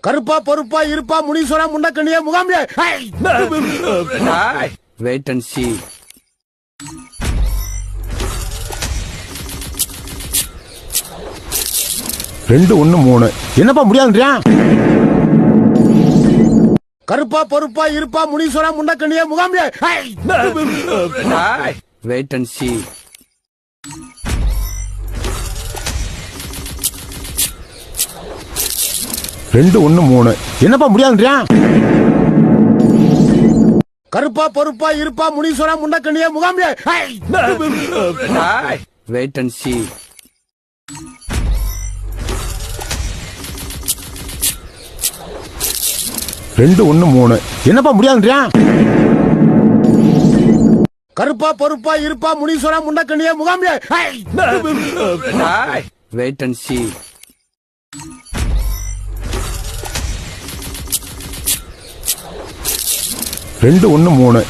கருப்பா பொறுப்பா இருப்பா முனீஸ்வரா முண்டக்கண்ணியா முகாமியா. Wait and see. ரெண்டு ஒண்ணு மூணு. என்னப்பா முடியாதுன்றியா? கருப்பா பொறுப்பா இருப்பா முனீஸ்வரா முண்டக்கண்ணியா முகாமியா. Wait and see. ரெண்டு ஒண்ணு மூணு. என்னப்பா முடியாதுன்றியா? கருப்பா பொறுப்பா இருப்பா முனீஸ்வரா முண்டக்கண்ணியா முகாமியா. Wait and see. ரெண்டு ஒண்ணு மூணு. என்னப்பா முடியாதுன்றியா? கருப்பா பொறுப்பா இருப்பா முனீஸ்வரா முண்டக்கண்ணியா முகாமியா. Wait and see. ரெண்டு ஒண்ணு மூணு.